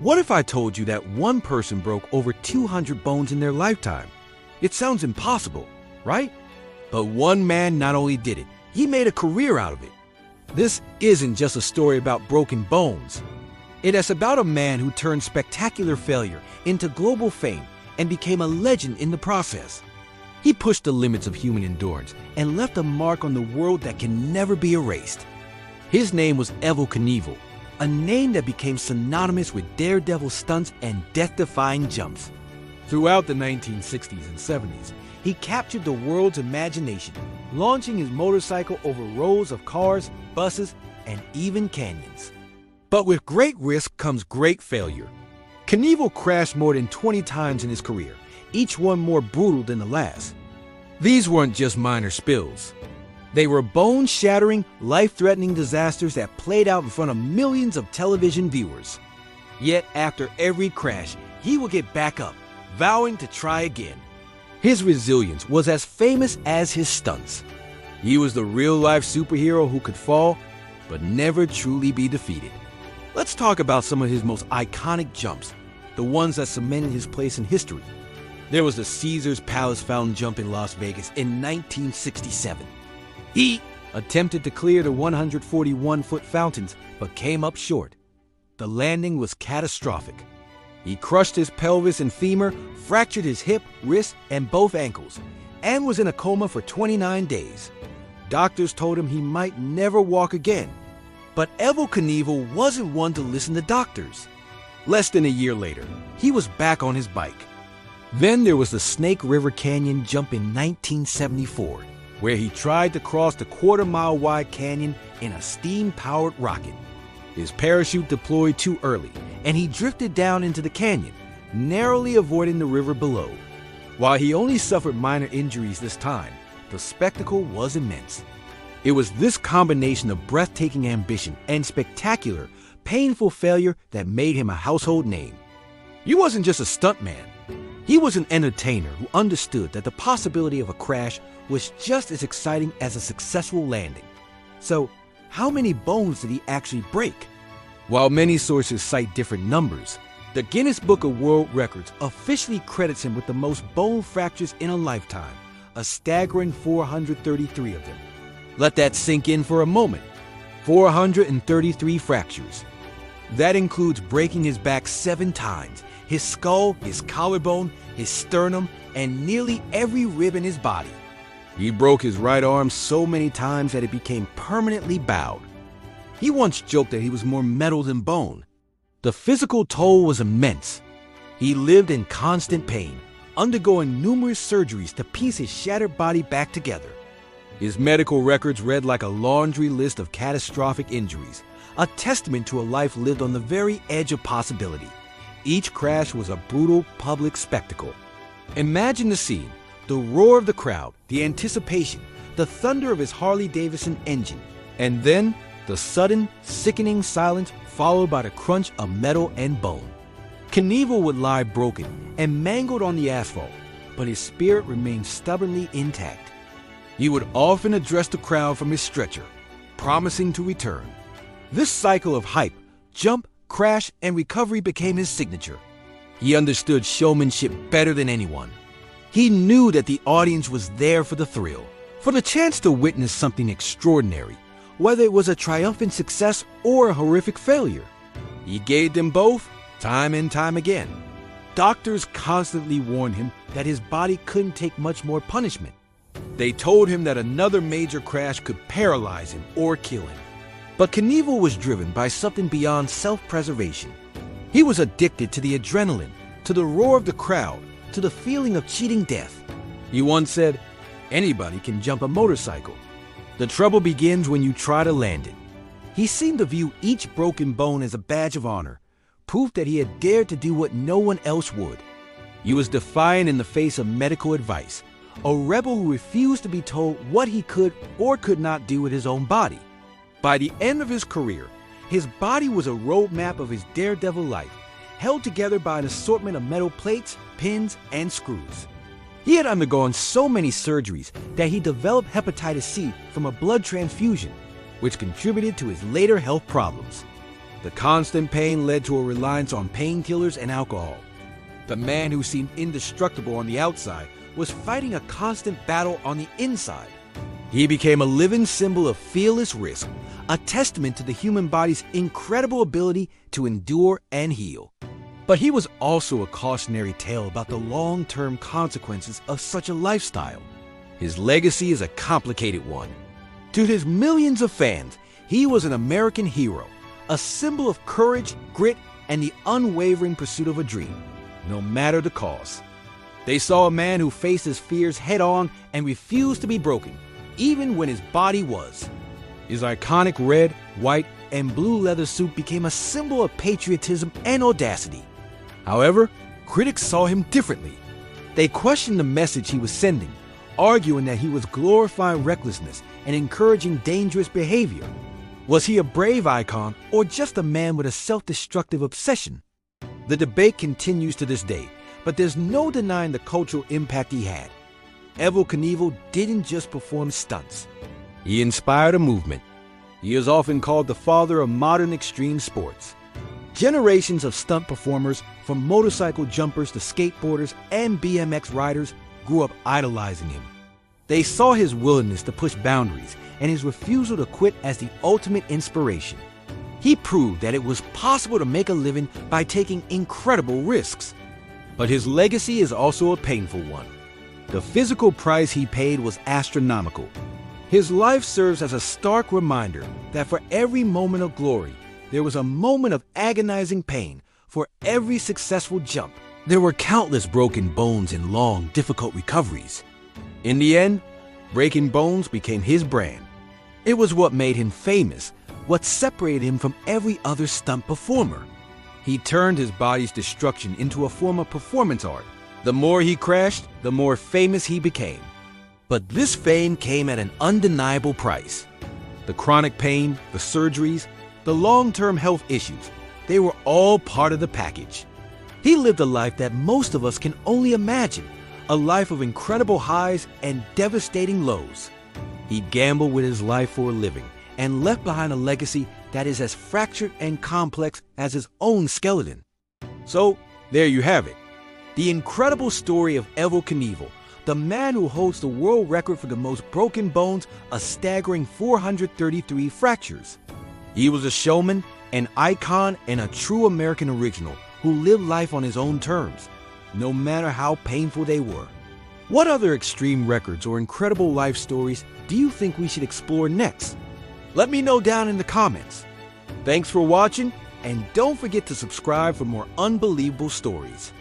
What if I told you that one person broke over 200 bones in their lifetime? It sounds impossible, right? But one man not only did it, he made a career out of it. This isn't just a story about broken bones. It is about a man who turned spectacular failure into global fame and became a legend in the process. He pushed the limits of human endurance and left a mark on the world that can never be erased. His name was Evel Knievel, a name that became synonymous with daredevil stunts and death-defying jumps. Throughout the 1960s and 70s, he captured the world's imagination, launching his motorcycle over rows of cars, buses, and even canyons. But with great risk comes great failure. Knievel crashed more than 20 times in his career, each one more brutal than the last. These weren't just minor spills. They were bone-shattering, life-threatening disasters that played out in front of millions of television viewers. Yet after every crash, he would get back up, vowing to try again. His resilience was as famous as his stunts. He was the real-life superhero who could fall, but never truly be defeated. Let's talk about some of his most iconic jumps, the ones that cemented his place in history. There was the Caesar's Palace Fountain jump in Las Vegas in 1967. He attempted to clear the 141-foot fountains, but came up short. The landing was catastrophic. He crushed his pelvis and femur, fractured his hip, wrist, and both ankles, and was in a coma for 29 days. Doctors told him he might never walk again. But Evel Knievel wasn't one to listen to doctors. Less than a year later, he was back on his bike. Then there was the Snake River Canyon jump in 1974, where he tried to cross the quarter-mile-wide canyon in a steam-powered rocket. His parachute deployed too early, and he drifted down into the canyon, narrowly avoiding the river below. While he only suffered minor injuries this time, the spectacle was immense. It was this combination of breathtaking ambition and spectacular, painful failure that made him a household name. He wasn't just a stuntman. He was an entertainer who understood that the possibility of a crash was just as exciting as a successful landing. So, how many bones did he actually break? While many sources cite different numbers, the Guinness Book of World Records officially credits him with the most bone fractures in a lifetime, a staggering 433 of them. Let that sink in for a moment. 433 fractures. That includes breaking his back 7 times, his skull, his collarbone, his sternum, and nearly every rib in his body. He broke his right arm so many times that it became permanently bowed. He once joked that he was more metal than bone. The physical toll was immense. He lived in constant pain, undergoing numerous surgeries to piece his shattered body back together. His medical records read like a laundry list of catastrophic injuries, a testament to a life lived on the very edge of possibility. Each crash was a brutal public spectacle. Imagine the scene, the roar of the crowd, the anticipation, the thunder of his Harley-Davidson engine, and then the sudden, sickening silence followed by the crunch of metal and bone. Knievel would lie broken and mangled on the asphalt, but his spirit remained stubbornly intact. He would often address the crowd from his stretcher, promising to return. This cycle of hype, jump, crash, and recovery became his signature. He understood showmanship better than anyone. He knew that the audience was there for the thrill, for the chance to witness something extraordinary, whether it was a triumphant success or a horrific failure. He gave them both, time and time again. Doctors constantly warned him that his body couldn't take much more punishment. They told him that another major crash could paralyze him or kill him. But Knievel was driven by something beyond self-preservation. He was addicted to the adrenaline, to the roar of the crowd, to the feeling of cheating death. He once said, "Anybody can jump a motorcycle. The trouble begins when you try to land it." He seemed to view each broken bone as a badge of honor, proof that he had dared to do what no one else would. He was defiant in the face of medical advice, a rebel who refused to be told what he could or could not do with his own body. By the end of his career, his body was a roadmap of his daredevil life, held together by an assortment of metal plates, pins, and screws. He had undergone so many surgeries that he developed hepatitis C from a blood transfusion, which contributed to his later health problems. The constant pain led to a reliance on painkillers and alcohol. The man who seemed indestructible on the outside was fighting a constant battle on the inside. He became a living symbol of fearless risk, a testament to the human body's incredible ability to endure and heal. But he was also a cautionary tale about the long-term consequences of such a lifestyle. His legacy is a complicated one. To his millions of fans, he was an American hero, a symbol of courage, grit, and the unwavering pursuit of a dream, no matter the cost. They saw a man who faced his fears head-on and refused to be broken, even when his body was. His iconic red, white, and blue leather suit became a symbol of patriotism and audacity. However, critics saw him differently. They questioned the message he was sending, arguing that he was glorifying recklessness and encouraging dangerous behavior. Was he a brave icon or just a man with a self-destructive obsession? The debate continues to this day, but there's no denying the cultural impact he had. Evel Knievel didn't just perform stunts. He inspired a movement. He is often called the father of modern extreme sports. Generations of stunt performers, from motorcycle jumpers to skateboarders and BMX riders, grew up idolizing him. They saw his willingness to push boundaries and his refusal to quit as the ultimate inspiration. He proved that it was possible to make a living by taking incredible risks. But his legacy is also a painful one. The physical price he paid was astronomical. His life serves as a stark reminder that for every moment of glory, there was a moment of agonizing pain. For every successful jump, there were countless broken bones and long, difficult recoveries. In the end, breaking bones became his brand. It was what made him famous, what separated him from every other stunt performer. He turned his body's destruction into a form of performance art. The more he crashed, the more famous he became. But this fame came at an undeniable price. The chronic pain, the surgeries, the long-term health issues, they were all part of the package. He lived a life that most of us can only imagine, a life of incredible highs and devastating lows. He gambled with his life for a living and left behind a legacy that is as fractured and complex as his own skeleton. So, there you have it. The incredible story of Evel Knievel, the man who holds the world record for the most broken bones, a staggering 433 fractures. He was a showman, an icon, and a true American original who lived life on his own terms, no matter how painful they were. What other extreme records or incredible life stories do you think we should explore next? Let me know down in the comments. Thanks for watching, and don't forget to subscribe for more unbelievable stories.